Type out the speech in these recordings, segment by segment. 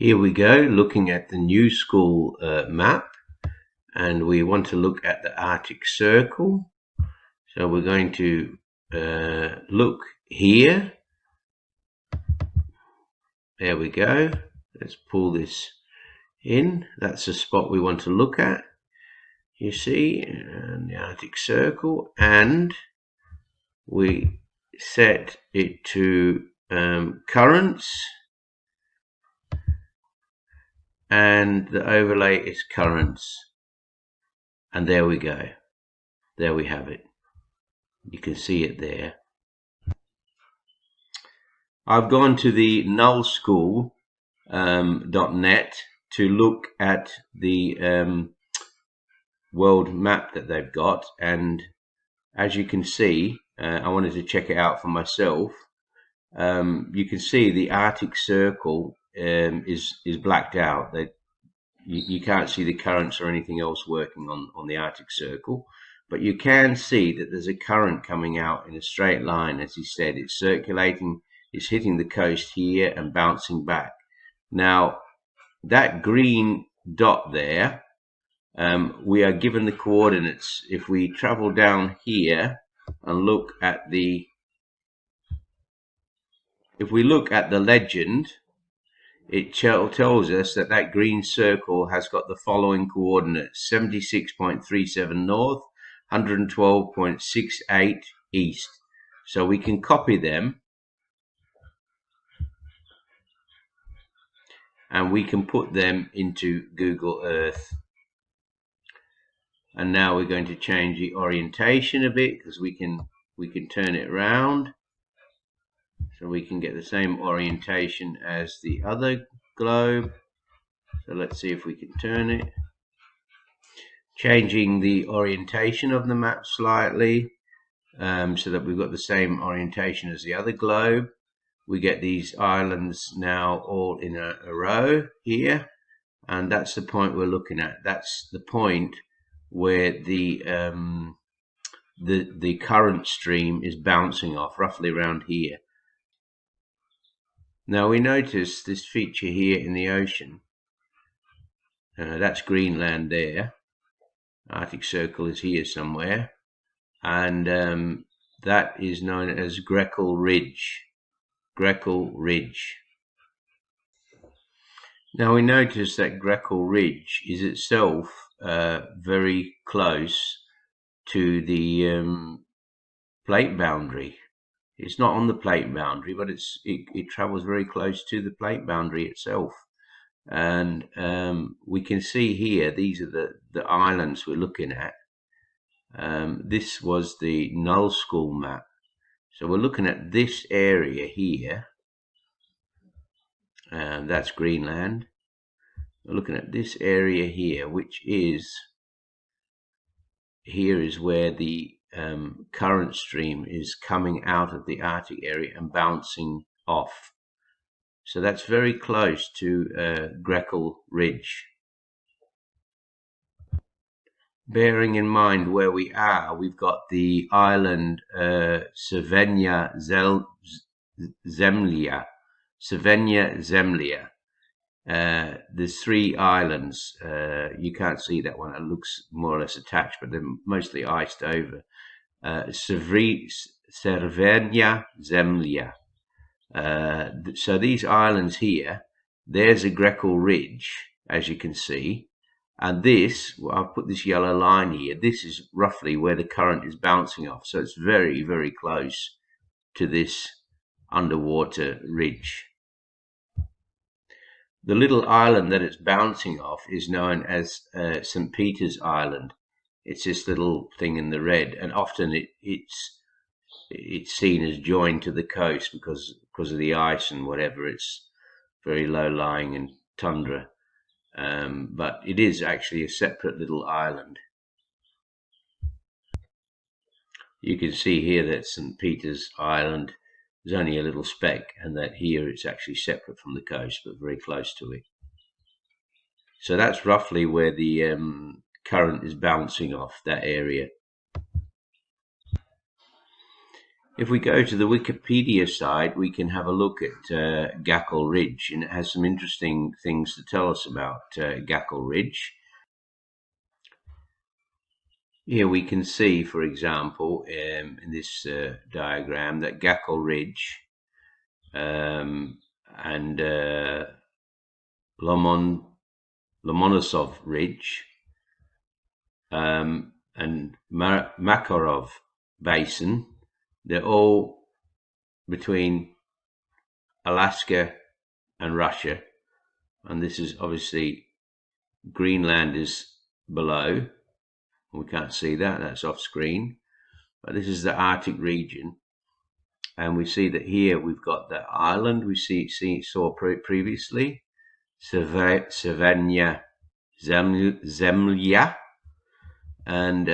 Here we go, looking at the new school map, and we want to look at the Arctic Circle. So we're going to look here. There we go. Let's pull this in. That's the spot we want to look at. You see, the Arctic Circle, and we set it to currents, and the overlay is currents, and there we go. There we have it. You can see it there. I've gone to the nullschool.net to look at the world map that they've got, and as you can see, I wanted to check it out for myself. You can see the Arctic Circle is blacked out. That you can't see the currents or anything else working on the Arctic Circle, but you can see that there's a current coming out in a straight line. As he said, it's circulating, it's hitting the coast here and bouncing back. Now that green dot there, we are given the coordinates. If we travel down here and look at the, if we look at the legend, it tells us that that green circle has got the following coordinates: 76.37 north, 112.68 east. So we can copy them and we can put them into Google Earth. And now we're going to change the orientation a bit, because we can turn it around so we can get the same orientation as the other globe. So let's see if we can turn it, changing the orientation of the map slightly, so that we've got the same orientation as the other globe. We get these islands now all in a row here, and that's the point we're looking at. That's the point where the current stream is bouncing off, roughly around here. Now we notice this feature here in the ocean. That's Greenland there. Arctic Circle is here somewhere, and that is known as Gakkel Ridge. Gakkel Ridge. Now we notice that Gakkel Ridge is itself very close to the plate boundary. It's not on the plate boundary, but it travels very close to the plate boundary itself. And we can see here, these are the islands we're looking at. This was the Null School map. So we're looking at this area here, and that's Greenland. We're looking at this area here, which is, here is where the current stream is coming out of the Arctic area and bouncing off. So that's very close to Gakkel Ridge. Bearing in mind where we are, we've got the island Cervenia Zemlya. Cervenia Zemlya. There's 3 islands. You can't see that one. It looks more or less attached, but they're mostly iced over. Cervenia Zemlya. So these islands here, there's a Gakkel Ridge, as you can see, and this, well, I'll put this yellow line here, this is roughly where the current is bouncing off. So it's very, very close to this underwater ridge. The little island that it's bouncing off is known as St. Peter's Island. It's this little thing in the red, and often it's seen as joined to the coast because of the ice and whatever. It's very low lying and tundra, but it is actually a separate little island. You can see here that St. Peter's Island is only a little speck, and that here it's actually separate from the coast but very close to it. So that's roughly where the current is bouncing off, that area. If we go to the Wikipedia site, we can have a look at Gakkel Ridge, and it has some interesting things to tell us about Gakkel Ridge. Here we can see, for example, in this diagram, that Gakkel Ridge and Lomonosov Ridge and Makarov Basin, they're all between Alaska and Russia, and this is obviously Greenland is below. We can't see that, that's off screen, but this is the Arctic region, and we see that here we've got the island we saw previously, Severnaya Zemlya, and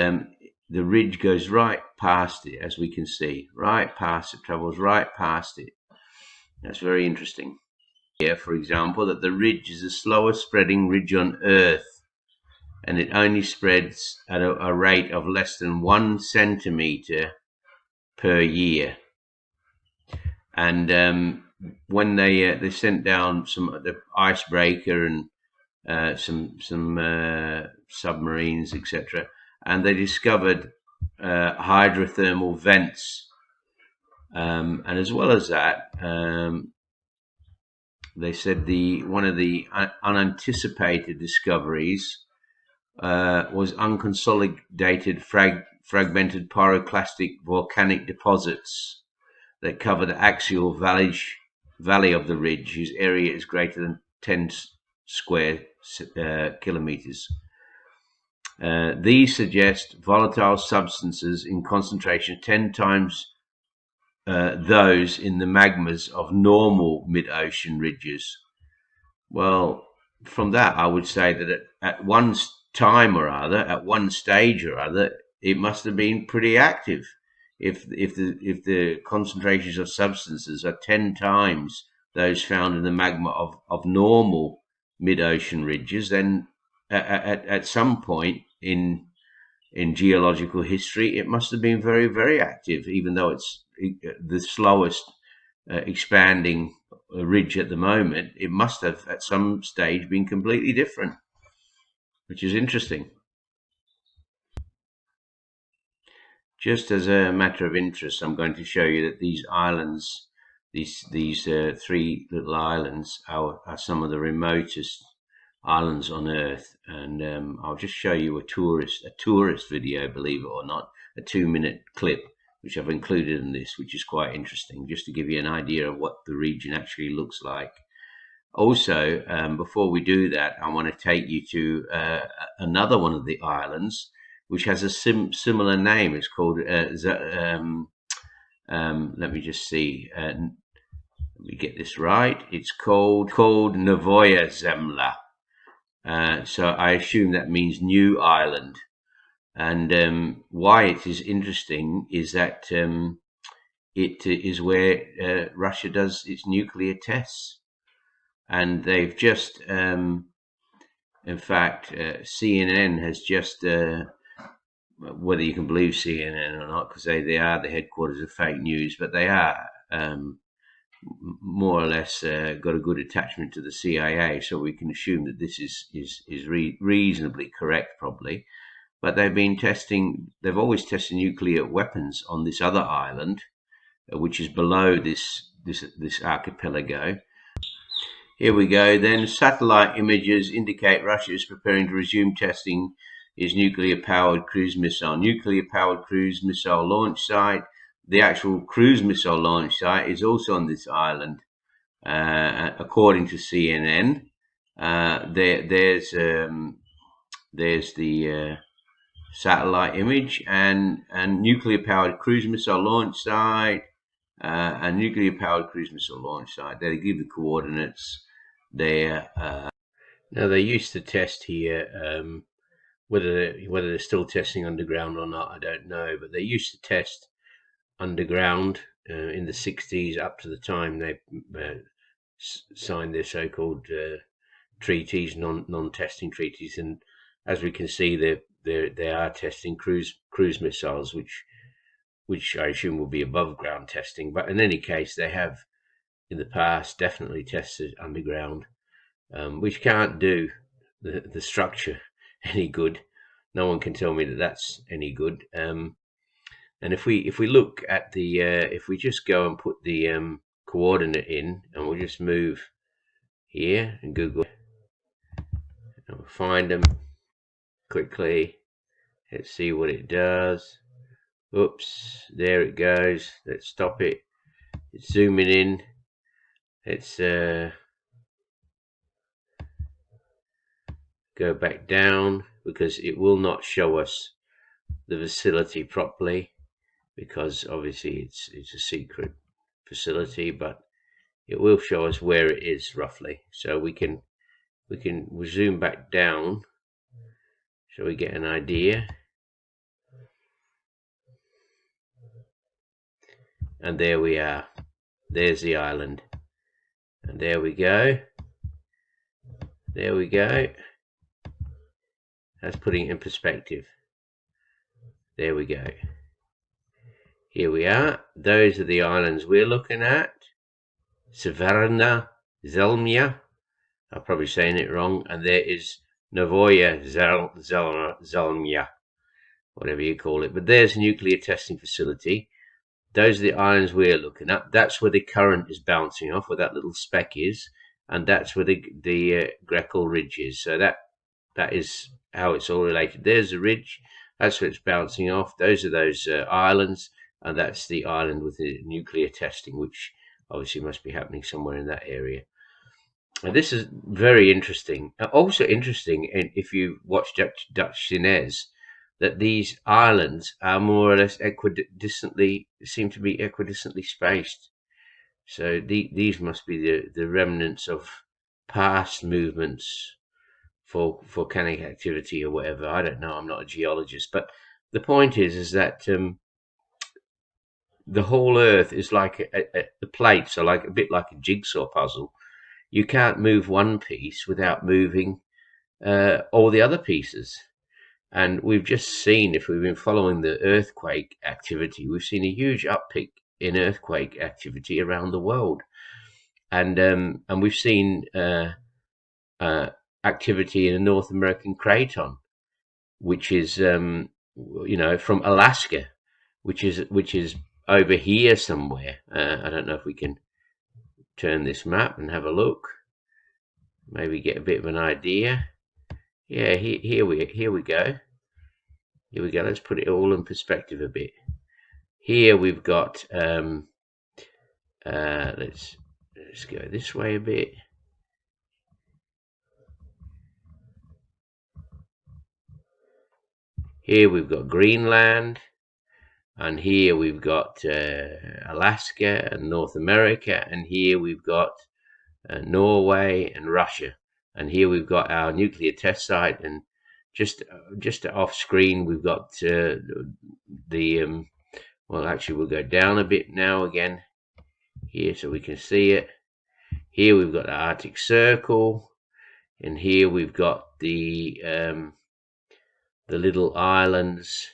the ridge goes right past it, as we can see, right past it, travels right past it. That's very interesting. Here, for example, that the ridge is the slowest spreading ridge on Earth, and it only spreads at a rate of less than 1 centimeter per year. And when they sent down the icebreaker and some submarines, etc., and they discovered hydrothermal vents, and as well as that, they said one of the unanticipated discoveries was unconsolidated fragmented pyroclastic volcanic deposits that cover the axial valley of the ridge, whose area is greater than 10 square kilometers. These suggest volatile substances in concentration 10 times those in the magmas of normal mid-ocean ridges. Well, from that, I would say that at one time or other, at one stage or other, it must have been pretty active. If the concentrations of substances are 10 times those found in the magma of normal mid-ocean ridges, then at some point in geological history, it must have been very, very active, even though it's the slowest expanding ridge at the moment. It must have at some stage been completely different, which is interesting. Just as a matter of interest, I'm going to show you that these islands, these 3 little islands, are some of the remotest islands on Earth, and I'll just show you a tourist video, believe it or not, a 2-minute clip which I've included in this, which is quite interesting, just to give you an idea of what the region actually looks like. Also, before we do that, I want to take you to another one of the islands, which has a similar name. It's called, let me just see, let me get this right. It's called Novoya Zemlya. So I assume that means new island. And why it is interesting is that it is where Russia does its nuclear tests. And they've just, in fact, CNN has just, whether you can believe CNN or not, because they are the headquarters of fake news, but they are more or less got a good attachment to the CIA, so we can assume that this is reasonably correct, probably. But they've always tested nuclear weapons on this other island, which is below this archipelago. Here we go. Then satellite images indicate Russia is preparing to resume testing its nuclear-powered cruise missile. Nuclear-powered cruise missile launch site. The actual cruise missile launch site is also on this island, according to CNN. There's the satellite image and nuclear-powered cruise missile launch site. And nuclear-powered cruise missile launch site. They give the coordinates there. Now they used to test here. Whether they're still testing underground or not, I don't know. But they used to test underground in the 60s, up to the time they signed their so-called treaties, non-testing treaties. And as we can see, they are testing cruise missiles, which which I assume will be above ground testing. But in any case, they have in the past definitely tested underground, which can't do the structure any good. No one can tell me that that's any good. And if we look at the if we just go and put the coordinate in, and we'll just move here and Google, and we'll find them quickly. Let's see what it does. Oops, there it goes. Let's stop it. It's zooming in. Let's go back down, because it will not show us the facility properly, because obviously it's a secret facility, but it will show us where it is roughly. So we'll zoom back down so we get an idea. And there we are. There's the island. And there we go. There we go. That's putting it in perspective. There we go. Here we are. Those are the islands we're looking at. Severna Zelmia. I'm probably saying it wrong. And there is Novoya Zelmia, whatever you call it. But there's a nuclear testing facility. Those are the islands we're looking at. That's where the current is bouncing off, where that little speck is, and that's where the Gakkel Ridge is. So that is how it's all related. There's the ridge. That's where it's bouncing off. Those are those islands, and that's the island with the nuclear testing, which obviously must be happening somewhere in that area. And this is very interesting. Also interesting, if you watch Dutch Cines, that these islands are more or less seem to be equidistantly spaced. So these must be the remnants of past movements for volcanic activity or whatever. I don't know. I'm not a geologist, but the point is that the whole Earth is like the plates are like a bit like a jigsaw puzzle. You can't move one piece without moving all the other pieces. And we've just seen, if we've been following the earthquake activity, we've seen a huge uptick in earthquake activity around the world. And we've seen activity in the North American craton, which is from Alaska, which is over here somewhere. I don't know if we can turn this map and have a look, maybe get a bit of an idea. Yeah, here we go. Here we go. Let's put it all in perspective a bit. Here we've got let's go this way a bit. Here we've got Greenland, and here we've got Alaska and North America, and here we've got Norway and Russia, and here we've got our nuclear test site, and just off screen we've got well, actually we'll go down a bit now again here so we can see it. Here we've got the Arctic Circle, and here we've got the little islands,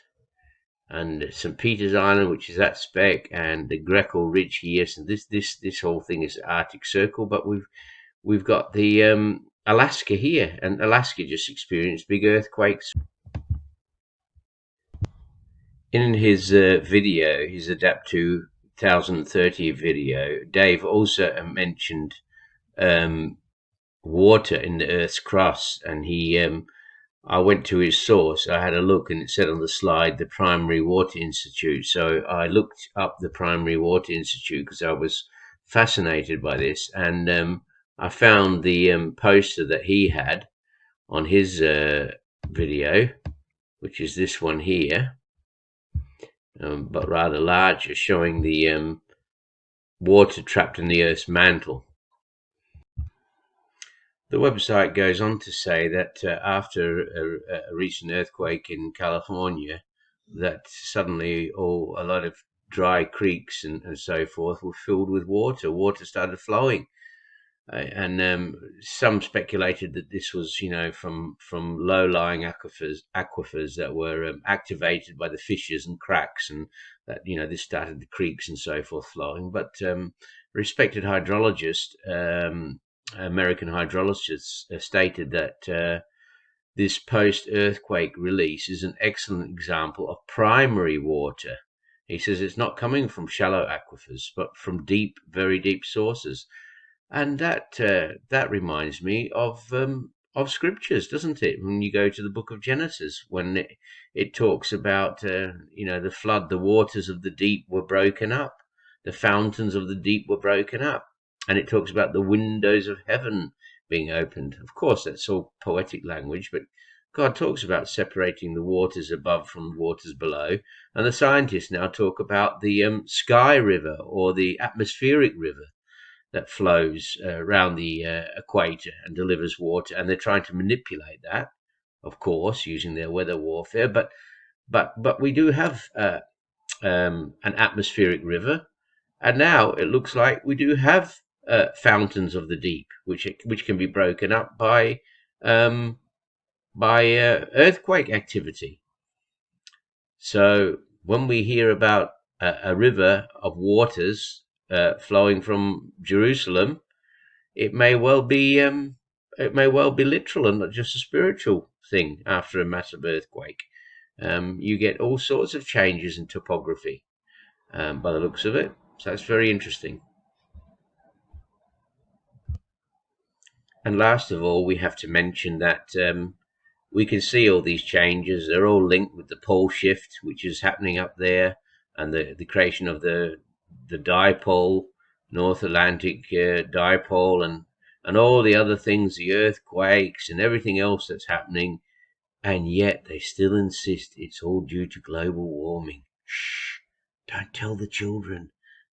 and St. Peter's Island, which is that speck, and the Gakkel Ridge here. So this whole thing is the Arctic Circle, but we've got the Alaska here, and Alaska just experienced big earthquakes. In his video, his Adapt 2030 video, Dave also mentioned water in the Earth's crust, and I went to his source. I had a look, and it said on the slide the Primary Water Institute. So I looked up the Primary Water Institute because I was fascinated by this, and I found the poster that he had on his video, which is this one here, but rather larger, showing the water trapped in the Earth's mantle. The website goes on to say that after a recent earthquake in California, that suddenly a lot of dry creeks and so forth were filled with water. Water started flowing. and some speculated that this was, from low-lying aquifers that were activated by the fissures and cracks, and that this started the creeks and so forth flowing. But respected hydrologist, American hydrologist, stated that this post-earthquake release is an excellent example of primary water. He says it's not coming from shallow aquifers, but from deep, very deep sources. And that reminds me of scriptures, doesn't it? When you go to the book of Genesis, when it talks about the flood, the waters of the deep were broken up, the fountains of the deep were broken up, and it talks about the windows of heaven being opened. Of course, that's all poetic language, but God talks about separating the waters above from the waters below, and the scientists now talk about the sky river, or the atmospheric river, that flows around the equator and delivers water, and they're trying to manipulate that, of course, using their weather warfare. But we do have an atmospheric river, and now it looks like we do have fountains of the deep, which can be broken up by earthquake activity. So when we hear about a river of waters flowing from Jerusalem, it may well be literal and not just a spiritual thing. After a massive earthquake, you get all sorts of changes in topography, by the looks of it. So that's very interesting. And last of all, we have to mention that we can see all these changes. They're all linked with the pole shift, which is happening up there, and the creation of the dipole, North Atlantic dipole, and all the other things, the earthquakes and everything else that's happening. And yet they still insist it's all due to global warming. Shh, don't tell the children.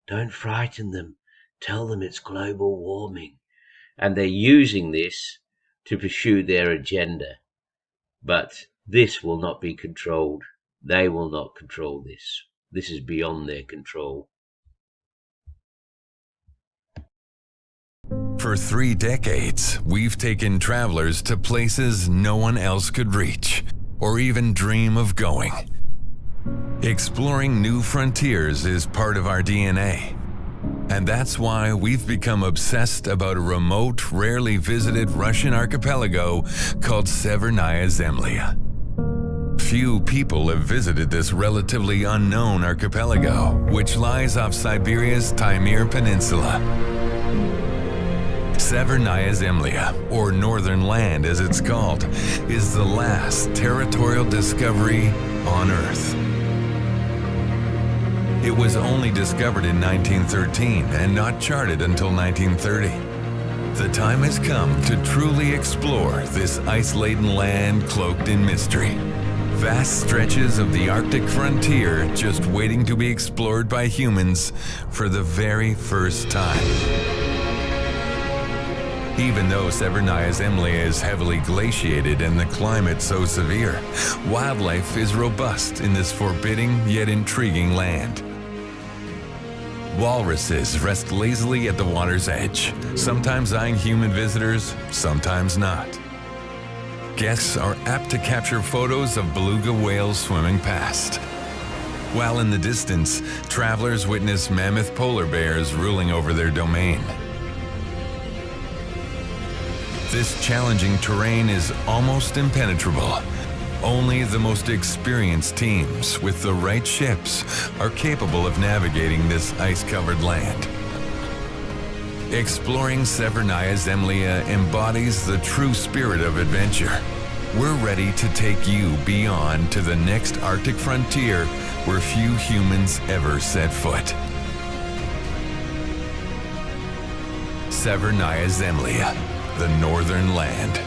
Don't frighten them. Tell them it's global warming. And they're using this to pursue their agenda. But this will not be controlled. They will not control this. This is beyond their control. For 3 decades, we've taken travelers to places no one else could reach or even dream of going. Exploring new frontiers is part of our DNA. And that's why we've become obsessed about a remote, rarely visited Russian archipelago called Severnaya Zemlya. Few people have visited this relatively unknown archipelago, which lies off Siberia's Taimyr Peninsula. Severnaya Zemlya, or Northern Land as it's called, is the last territorial discovery on Earth. It was only discovered in 1913 and not charted until 1930. The time has come to truly explore this ice-laden land cloaked in mystery. Vast stretches of the Arctic frontier just waiting to be explored by humans for the very first time. Even though Severnaya Zemlya is heavily glaciated and the climate so severe, wildlife is robust in this forbidding yet intriguing land. Walruses rest lazily at the water's edge, sometimes eyeing human visitors, sometimes not. Guests are apt to capture photos of beluga whales swimming past. While in the distance, travelers witness mammoth polar bears ruling over their domain. This challenging terrain is almost impenetrable. Only the most experienced teams with the right ships are capable of navigating this ice-covered land. Exploring Severnaya Zemlya embodies the true spirit of adventure. We're ready to take you beyond to the next Arctic frontier where few humans ever set foot. Severnaya Zemlya, the Northern Land.